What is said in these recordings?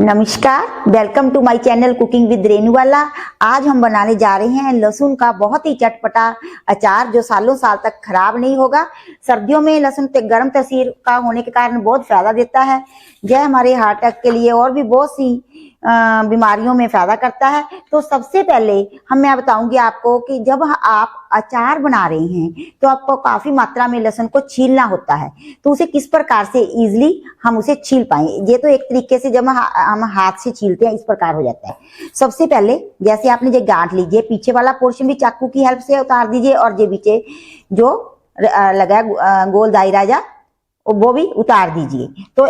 नमस्कार, welcome to my channel cooking with Renuwala. आज हम बनाने जा रहे हैं लहसुन का बहुत ही चटपटा अचार जो सालों साल तक खराब नहीं होगा। सर्दियों में लहसुन गर्म तासीर का होने के कारण बहुत फायदा देता है। यह हमारे हार्ट अटैक के लिए और भी बहुत सी बीमारियों में फायदा करता है। तो सबसे पहले मैं बताऊंगी आपको कि जब आप अचार बना रहे हैं तो आपको काफी मात्रा में लहसुन को छीलना होता है, तो उसे किस प्रकार से इजीली हम उसे छील पाएं। ये तो एक तरीके से जब हम हाथ से छीलते हैं इस प्रकार हो जाता है। सबसे पहले जैसे आपने ये गांठ लीजिए, पीछे वाला पोर्शन भी चाकू की हेल्प से उतार दीजिए और ये पीछे जो लगा गोल दायरा वो भी उतार दीजिए। तो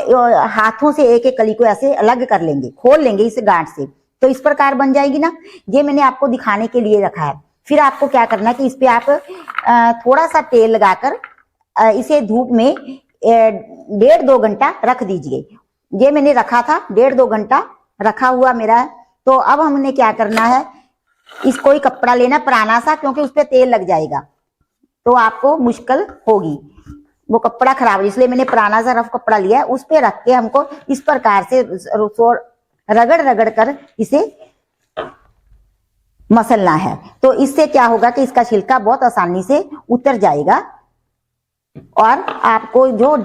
हाथों से एक एक कली को ऐसे अलग कर लेंगे, खोल लेंगे इस गांठ से, तो इस प्रकार बन जाएगी ना। ये मैंने आपको दिखाने के लिए रखा है। फिर आपको क्या करना है कि इस पे आप थोड़ा सा तेल लगाकर इसे धूप में 1.5-2 घंटा रख दीजिए। ये मैंने रखा था, 1.5-2 घंटा रखा हुआ मेरा है। तो अब हमने क्या करना है, इस कोई कपड़ा लेना पुराना सा, क्योंकि उस पर तेल लग जाएगा तो आपको मुश्किल होगी, वो कपड़ा खराब है। इसलिए मैंने पुराना सा रफ कपड़ा लिया है, उस पे रख के हमको इस प्रकार से रगड़ रगड़ कर इसे मसलना है। तो इससे क्या होगा कि इसका छिलका बहुत आसानी से उतर जाएगा और आपको जो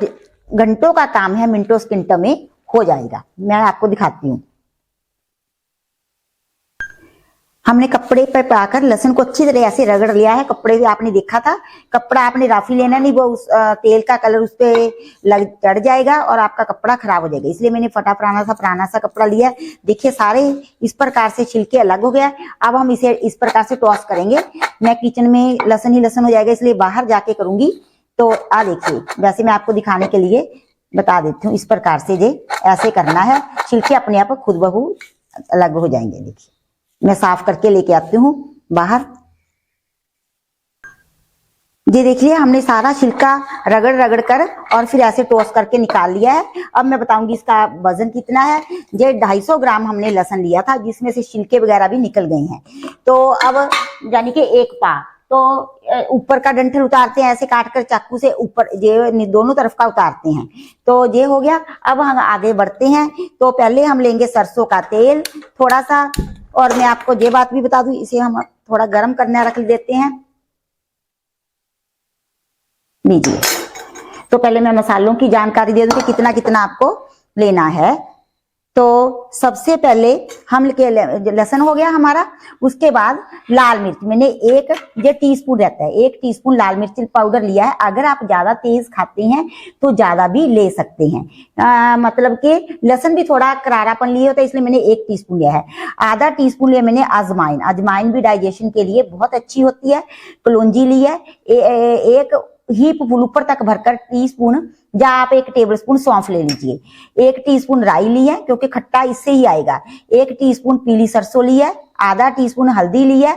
घंटों का काम है मिनटों सेकंडों में हो जाएगा। मैं आपको दिखाती हूँ। हमने कपड़े पर पाकर लहसुन को अच्छी तरह ऐसे रगड़ लिया है। कपड़े भी आपने देखा था, कपड़ा आपने राफी लेना नहीं, वो उस तेल का कलर उस पे लग चढ़ जाएगा और आपका कपड़ा खराब हो जाएगा। इसलिए मैंने पुराना सा कपड़ा लिया है। देखिए सारे इस प्रकार से छिलके अलग हो गया। अब हम इसे इस प्रकार से टॉस करेंगे। मैं किचन में लहसुन ही लहसुन हो जाएगा, इसलिए बाहर जाके करूंगी। तो आ देखिए, वैसे मैं आपको दिखाने के लिए बता देती हूँ। इस प्रकार से ये ऐसे करना है, छिलके अपने आप खुद ब खुद अलग हो जाएंगे। देखिए मैं साफ करके लेके आती हूँ बाहर। ये देखिए हमने सारा छिलका रगड़ रगड़ कर और फिर ऐसे टॉस करके निकाल लिया है। अब मैं बताऊंगी इसका वजन कितना है। ये 250 ग्राम हमने लहसुन लिया था, जिसमें से छिलके वगैरह भी निकल गए हैं। तो अब यानी कि एक पा, तो ऊपर का डंठल उतारते हैं ऐसे काट कर चाकू से, ऊपर ये दोनों तरफ का उतारते हैं। तो ये हो गया। अब हम आगे बढ़ते हैं। तो पहले हम लेंगे सरसों का तेल थोड़ा सा, और मैं आपको ये बात भी बता दूं, इसे हम थोड़ा गर्म करने रख देते हैं। लीजिए, तो पहले मैं मसालों की जानकारी दे दूं कि कितना कितना आपको लेना है। तो सबसे पहले हम लहसुन हो गया हमारा। उसके बाद लाल मिर्च मैंने ये टीस्पून रहता है, 1 टीस्पून लाल मिर्च पाउडर लिया है। अगर आप ज्यादा तेज खाते हैं तो ज्यादा भी ले सकते हैं। मतलब कि लहसुन भी थोड़ा करारापन लिए होता है, इसलिए मैंने 1 टीस्पून लिया है। आधा टीस्पून लिया मैंने अजवाइन भी डाइजेशन के लिए बहुत अच्छी होती है। कलौंजी ली है, एक हीप फुल ऊपर तक भरकर टीस्पून, या आप 1 टेबलस्पून सौंफ ले लीजिए। 1 टीस्पून राई ली है, क्योंकि खट्टा इससे ही आएगा। 1 टीस्पून पीली सरसों ली है। आधा टीस्पून हल्दी ली है।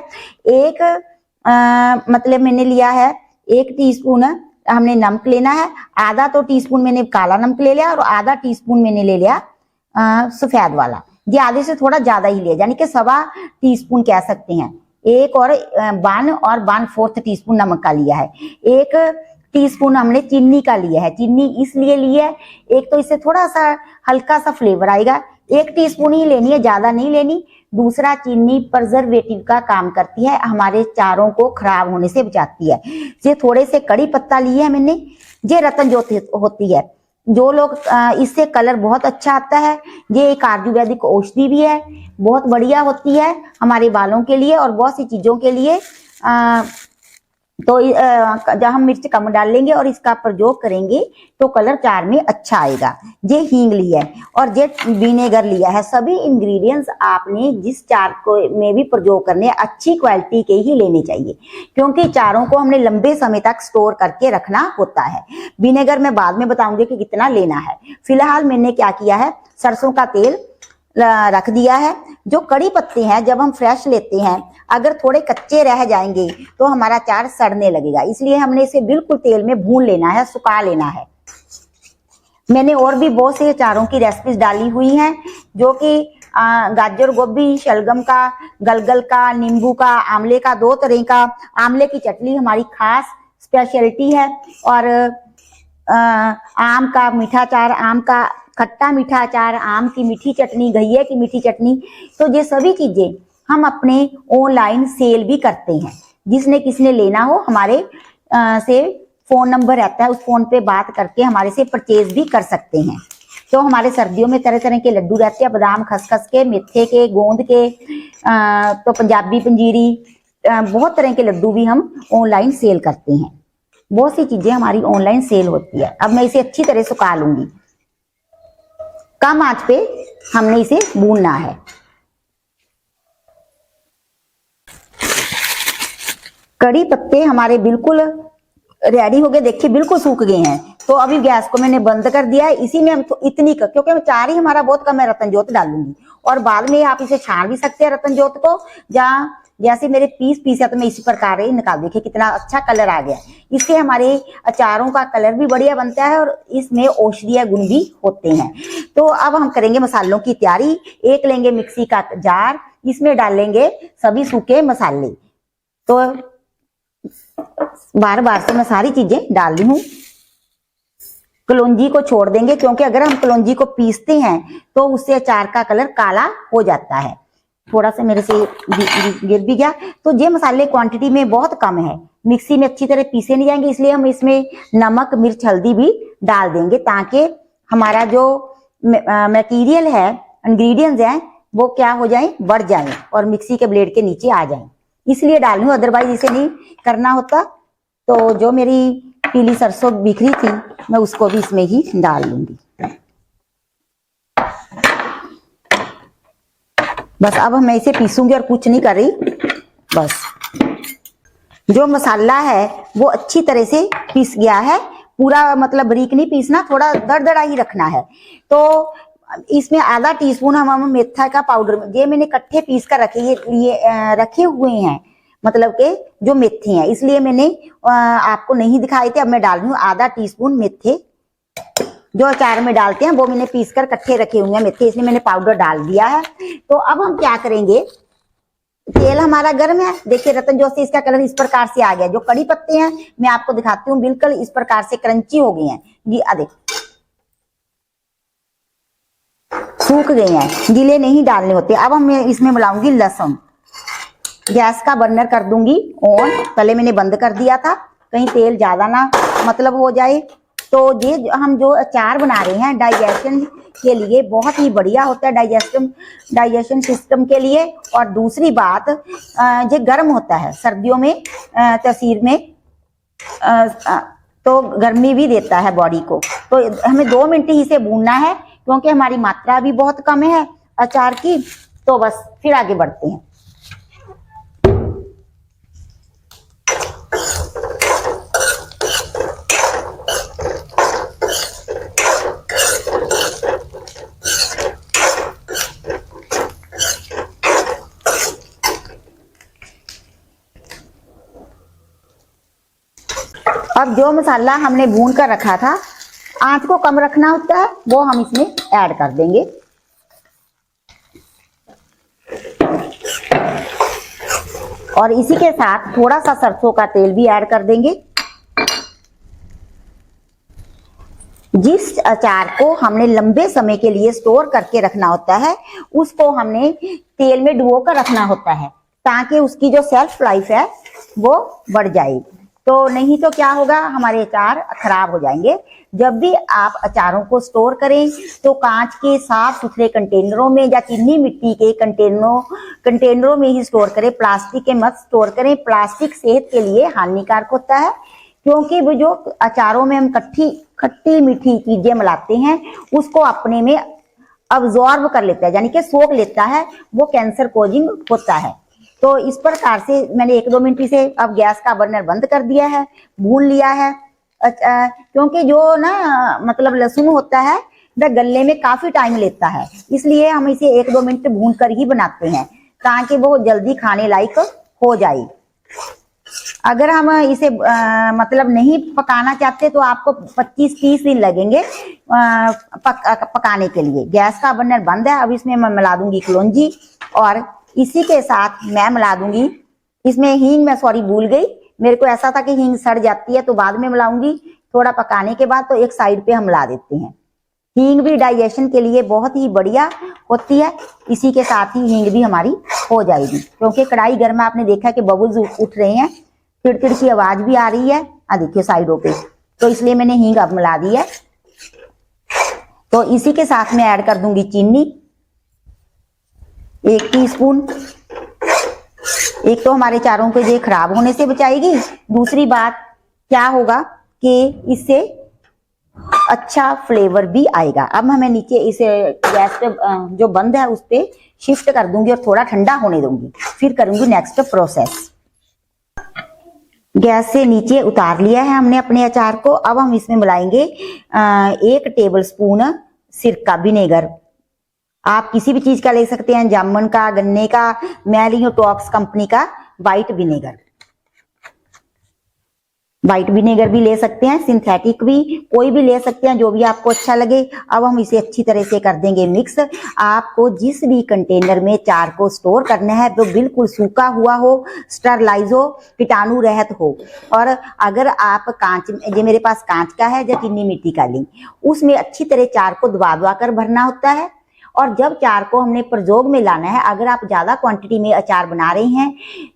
मतलब मैंने लिया है 1 टीस्पून हमने नमक लेना है। आधा तो टीस्पून मैंने काला नमक ले लिया और आधा टीस्पून मैंने ले लिया सफेद वाला। ये आधे से थोड़ा ज्यादा ही लिया, यानी कि 1.25 टीस्पून कह सकते हैं। 1 और 1/4 टीस्पून नमक का लिया है। 1 टीस्पून हमने चीनी का लिया है। चीनी इसलिए ली है, एक तो इससे थोड़ा सा हल्का सा फ्लेवर आएगा। 1 टीस्पून ही लेनी है, ज्यादा नहीं लेनी। दूसरा, चीनी प्रिजर्वेटिव का काम करती है, हमारे चारों को खराब होने से बचाती है। ये थोड़े से कड़ी पत्ता लिए है मैंने। ये रतन ज्योति होती है, जो लोग इससे कलर बहुत अच्छा आता है। ये एक आयुर्वेदिक औषधि भी है, बहुत बढ़िया होती है हमारे बालों के लिए और बहुत सी चीजों के लिए। तो जब हम मिर्च कम डाल लेंगे और इसका प्रयोग करेंगे तो कलर चार में अच्छा आएगा। ये हींग लिया है और ये विनेगर लिया है। सभी इंग्रेडिएंट्स आपने जिस चार को में भी प्रयोग करने अच्छी क्वालिटी के ही लेने चाहिए, क्योंकि चारों को हमने लंबे समय तक स्टोर करके रखना होता है। विनेगर मैं बाद में बताऊंगी कि कितना लेना है। फिलहाल मैंने क्या किया है, सरसों का तेल रख दिया है। जो कड़ी पत्ते हैं जब हम फ्रेश लेते हैं, अगर थोड़े कच्चे रह जाएंगे तो हमारा अचार सड़ने लगेगा, इसलिए हमने इसे बिल्कुल तेल में भून लेना है, सुखा लेना है। मैंने और भी बहुत से अचारों की रेसिपीज डाली हुई हैं, जो कि गाजर, गोभी, शलगम का, गलगल का, नींबू का, आंवले का, 2 तरह का। आंवले की चटनी हमारी खास स्पेशलिटी है। और आम का मीठा अचार, आम का खट्टा मीठा अचार, आम की मीठी चटनी, घइया की मीठी चटनी, तो ये सभी चीजें हम अपने ऑनलाइन सेल भी करते हैं। जिसने किसने लेना हो हमारे से फोन नंबर रहता है, उस फोन पे बात करके हमारे से परचेज भी कर सकते हैं। तो हमारे सर्दियों में तरह तरह के लड्डू रहते हैं, बादाम खसखस के, मेथे के, गोंद के, तो पंजाबी पंजीरी, बहुत तरह के लड्डू भी हम ऑनलाइन सेल करते हैं। बहुत सी चीजें हमारी ऑनलाइन सेल होती है। अब मैं इसे अच्छी तरह सुखा लूंगी। कम आंच पे हमने इसे भूनना है। कड़ी पत्ते हमारे बिल्कुल रेडी हो गए, देखिए बिल्कुल सूख गए हैं। तो अभी गैस को मैंने बंद कर दिया है। इसी में हम तो इतनी क्योंकि अचार ही हमारा बहुत कम है, रतनजोत डालूंगी और बाद में आप इसे छान भी सकते हैं रतनजोत को। जहाँ जैसे मेरे पीस है तो मैं इसी प्रकार ही निकाल, देखिए कितना अच्छा कलर आ गया। इससे हमारे अचारों का कलर भी बढ़िया बनता है और इसमें औषधीय गुण भी होते हैं। तो अब हम करेंगे मसालों की तैयारी। एक लेंगे मिक्सी का जार, इसमें डालेंगे सभी सूखे मसाले। तो बार बार से मैं सारी चीजें डाल रही हूँ। कलौंजी को छोड़ देंगे क्योंकि अगर हम कलौंजी को पीसते हैं तो उससे अचार का कलर काला हो जाता है। थोड़ा सा मेरे से गिर भी गया। तो ये मसाले क्वांटिटी में बहुत कम है, मिक्सी में अच्छी तरह पीसे नहीं जाएंगे, इसलिए हम इसमें नमक मिर्च हल्दी भी डाल देंगे ताकि हमारा जो मटेरियल है, इंग्रेडिएंट्स हैं, वो क्या हो जाए, बढ़ जाए और मिक्सी के ब्लेड के नीचे आ जाए, इसलिए डाल रही हूँ। अदरवाइज इसे नहीं करना होता। तो जो मेरी पीली सरसों बिखरी थी मैं उसको भी इसमें ही डाल लूंगी। बस अब मैं इसे पीसूंगी और कुछ नहीं कर रही। बस जो मसाला है वो अच्छी तरह से पीस गया है, पूरा मतलब बारीक नहीं पीसना, थोड़ा दरदरा ही रखना है। तो इसमें आधा टीस्पून हम मेथा का पाउडर, ये मैंने इकट्ठे पीस कर रखे हुए हैं, मतलब के जो मेथे हैं, इसलिए मैंने आपको नहीं दिखाए थे। अब मैं डाल रही हूँ आधा टीस्पून मेथे, जो अचार में डालते हैं वो मैंने पीस कर इकट्ठे रखे हुए हैं मेथे, इसलिए मैंने पाउडर डाल दिया है। तो अब हम क्या करेंगे, तेल हमारा गर्म है, देखिए रतनजोत से इसका कलर इस प्रकार से आ गया। जो कड़ी पत्ते हैं मैं आपको दिखाती हूँ, बिल्कुल इस प्रकार से क्रंची हो गए हैं जी। देखिए सूख गए हैं, गीले नहीं डालने होते। अब हम इसमें मिलाऊंगी लहसुन। गैस का बर्नर कर दूंगी ऑन, पहले मैंने बंद कर दिया था कहीं तेल ज्यादा ना मतलब हो जाए। तो ये हम जो अचार बना रहे हैं डाइजेशन के लिए बहुत ही बढ़िया होता है, डाइजेशन सिस्टम के लिए। और दूसरी बात, ये गर्म होता है सर्दियों में, तसीर में तो गर्मी भी देता है बॉडी को। तो हमें 2 मिनट ही इसे भूनना है क्योंकि हमारी मात्रा भी बहुत कम है अचार की। तो बस फिर आगे बढ़ते हैं। अब जो मसाला हमने भून कर रखा था, आंच को कम रखना होता है, वो हम इसमें ऐड कर देंगे। और इसी के साथ थोड़ा सा सरसों का तेल भी ऐड कर देंगे। जिस अचार को हमने लंबे समय के लिए स्टोर करके रखना होता है उसको हमने तेल में डुबो कर रखना होता है ताकि उसकी जो सेल्फ लाइफ है वो बढ़ जाए। तो नहीं तो क्या होगा, हमारे अचार खराब हो जाएंगे। जब भी आप अचारों को स्टोर करें तो कांच के साफ सुथरे कंटेनरों में या चीनी मिट्टी के कंटेनरों में ही स्टोर करें, प्लास्टिक के मत स्टोर करें। प्लास्टिक सेहत के लिए हानिकारक होता है क्योंकि वो जो अचारों में हम खट्टी मीठी चीजें मिलाते हैं उसको अपने में अब्जॉर्ब कर लेता है, यानी कि सोख लेता है, वो कैंसर कोजिंग होता है। तो इस प्रकार से मैंने 1-2 मिनट से अब गैस का बर्नर बंद कर दिया है, भून लिया है। क्योंकि जो ना मतलब लहसुन होता है वह गलने में काफी टाइम लेता है, इसलिए हम इसे 1-2 मिनट भून कर ही बनाते हैं ताकि वो जल्दी खाने लायक हो जाए। अगर हम इसे मतलब नहीं पकाना चाहते तो आपको 25-30 दिन लगेंगे पकाने के लिए। गैस का बर्नर बंद है। अब इसमें मैं मिला दूंगी कलौंजी और इसी के साथ मैं मिला दूंगी इसमें हींग। मैं भूल गई, मेरे को ऐसा था कि हींग सड़ जाती है तो बाद में मिलाऊंगी। थोड़ा पकाने के बाद तो एक साइड पे हम मिला देते हैं। हींग भी डाइजेशन के लिए बहुत ही बढ़िया होती है। इसी के साथ ही हींग भी हमारी हो जाएगी, क्योंकि कढ़ाई गर्म है, आपने देखा कि बबल्स उठ रहे हैं, तिड़ की आवाज भी आ रही है, देखिए साइडों पे, तो इसलिए मैंने हींग अब मिला दी है। तो इसी के साथ मैं ऐड कर दूंगी चीनी 1 टीस्पून। एक तो हमारे चारों को ये खराब होने से बचाएगी, दूसरी बात क्या होगा कि इससे अच्छा फ्लेवर भी आएगा। अब हमें नीचे इसे गैस पे जो बंद है उस पे शिफ्ट कर दूंगी और थोड़ा ठंडा होने दूंगी, फिर करूंगी नेक्स्ट प्रोसेस। गैस से नीचे उतार लिया है हमने अपने अचार को। अब हम इसमें मिलाएंगे 1 टेबलस्पून सिरका, विनेगर। आप किसी भी चीज का ले सकते हैं, जामुन का, गन्ने का, मैं ली हूं टॉप्स कंपनी का व्हाइट विनेगर। व्हाइट विनेगर भी ले सकते हैं, सिंथेटिक भी, कोई भी ले सकते हैं, जो भी आपको अच्छा लगे। अब हम इसे अच्छी तरह से कर देंगे मिक्स। आपको जिस भी कंटेनर में अचार को स्टोर करना है वो बिल्कुल सूखा हुआ हो, स्टरलाइज हो, कीटाणु रहित हो। और अगर आप कांच, ये मेरे पास कांच का है या चीनी मिट्टी का ली, उसमें अच्छी तरह अचार को दबा कर भरना होता है। और जब अचार को हमने प्रयोग में लाना है, अगर आप ज्यादा क्वांटिटी में अचार बना रहे हैं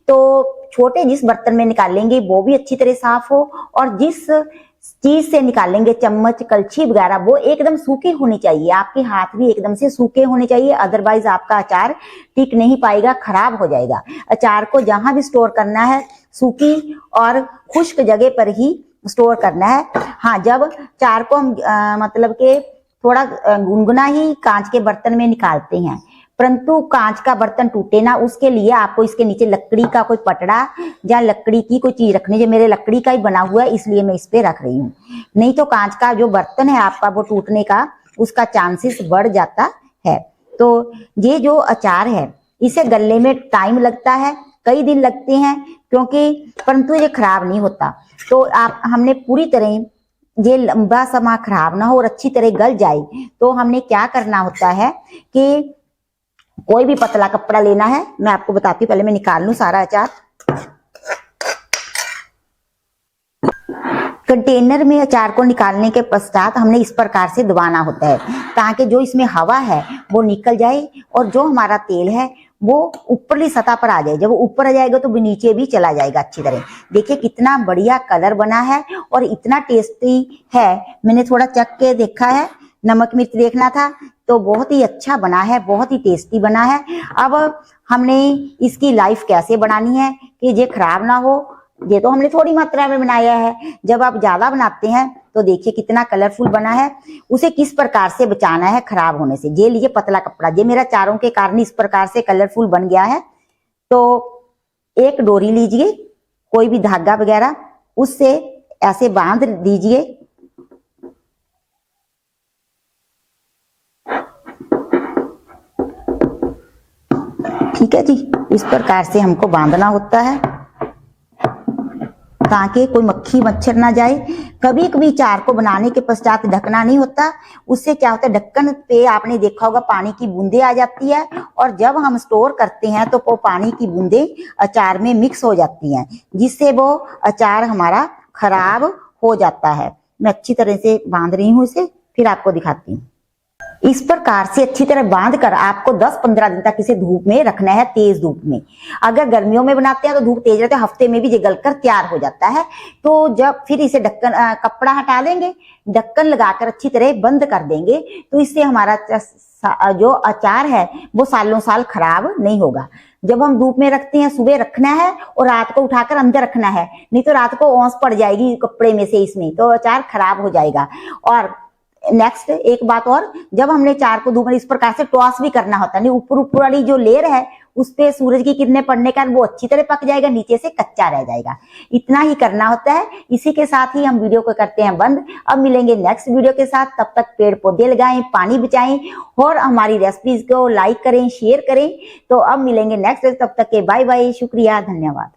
तो छोटे जिस बर्तन में निकालेंगे वो भी अच्छी तरह साफ हो, और जिस चीज से निकालेंगे, चम्मच, कलछी वगैरह, वो एकदम सूखी होनी चाहिए। आपके हाथ भी एकदम से सूखे होने चाहिए, अदरवाइज आपका अचार टिक नहीं पाएगा, खराब हो जाएगा। अचार को जहां भी स्टोर करना है सूखी और खुश्क जगह पर ही स्टोर करना है। हाँ, जब अचार को हम मतलब के थोड़ा गुनगुना ही कांच के बर्तन में निकालते हैं, परंतु कांच का बर्तन टूटे ना, उसके लिए आपको इसके नीचे लकड़ी का कोई पटड़ा या लकड़ी की कोई चीज रखनी है। मेरे लकड़ी का ही बना हुआ है, इसलिए मैं इस पे रख रही हूँ। नहीं तो कांच का जो बर्तन है आपका, वो टूटने का उसका चांसेस बढ़ जाता है। तो ये जो अचार है, इसे गलने में टाइम लगता है, कई दिन लगते हैं, क्योंकि परंतु ये खराब नहीं होता। तो हमने पूरी तरह ये लंबा समय खराब ना हो और अच्छी तरह गल जाए, तो हमने क्या करना होता है कि कोई भी पतला कपड़ा लेना है। मैं आपको बताती हूँ, पहले मैं निकाल लूं सारा अचार। कंटेनर में अचार को निकालने के पश्चात हमने इस प्रकार से दबाना होता है, ताकि जो इसमें हवा है वो निकल जाए और जो हमारा तेल है वो ऊपरली सतह पर आ जाए। जब वो ऊपर आ जाएगा तो नीचे भी चला जाएगा अच्छी तरह। देखिए कितना बढ़िया कलर बना है और इतना टेस्टी है। मैंने थोड़ा चख के देखा है, नमक मिर्च देखना था, तो बहुत ही अच्छा बना है, बहुत ही टेस्टी बना है। अब हमने इसकी लाइफ कैसे बनानी है कि ये खराब ना हो। ये तो हमने थोड़ी मात्रा में बनाया है, जब आप ज्यादा बनाते हैं तो देखिए कितना कलरफुल बना है। उसे किस प्रकार से बचाना है खराब होने से। ये लीजिए पतला कपड़ा, ये मेरा चारों के कारण इस प्रकार से कलरफुल बन गया है। तो एक डोरी लीजिए, कोई भी धागा वगैरह, उससे ऐसे बांध दीजिए। ठीक है जी, इस प्रकार से हमको बांधना होता है ताकि कोई मक्खी मच्छर ना जाए। कभी कभी अचार को बनाने के पश्चात ढकना नहीं होता, उससे क्या होता है, ढक्कन पे आपने देखा होगा पानी की बूंदें आ जाती है, और जब हम स्टोर करते हैं तो वो पानी की बूंदें अचार में मिक्स हो जाती हैं, जिससे वो अचार हमारा खराब हो जाता है। मैं अच्छी तरह से बांध रही हूँ इसे, फिर आपको दिखाती हूँ। इस प्रकार से अच्छी तरह बांध कर आपको 10-15 दिन तक इसे धूप में रखना है, तेज धूप में। अगर गर्मियों में बनाते हैं तो धूप तेज रहती है, हफ्ते में भी ये गलकर तैयार हो जाता है। तो जब फिर इसे ढक्कन कपड़ा हटा देंगे, ढक्कन लगाकर अच्छी तरह बंद कर देंगे, तो इससे हमारा जो अचार है वो सालों साल खराब नहीं होगा। जब हम धूप में रखते हैं, सुबह रखना है और रात को उठाकर अंदर रखना है, नहीं तो रात को ओस पड़ जाएगी कपड़े में से, इसमें तो अचार खराब हो जाएगा। और नेक्स्ट एक बात और, जब हमने अचार को धूप में इस प्रकार से टॉस भी करना होता है, ऊपर वाली जो लेयर है उस पे सूरज की किरणें पड़ने के कारण वो अच्छी तरह पक जाएगा, नीचे से कच्चा रह जाएगा। इतना ही करना होता है। इसी के साथ ही हम वीडियो को करते हैं बंद। अब मिलेंगे नेक्स्ट वीडियो के साथ, तब तक पेड़ पौधे लगाएं, पानी बचाएं और हमारी रेसिपीज को लाइक करें, शेयर करें। तो अब मिलेंगे नेक्स्ट, तब तक के बाय बाय, शुक्रिया, धन्यवाद।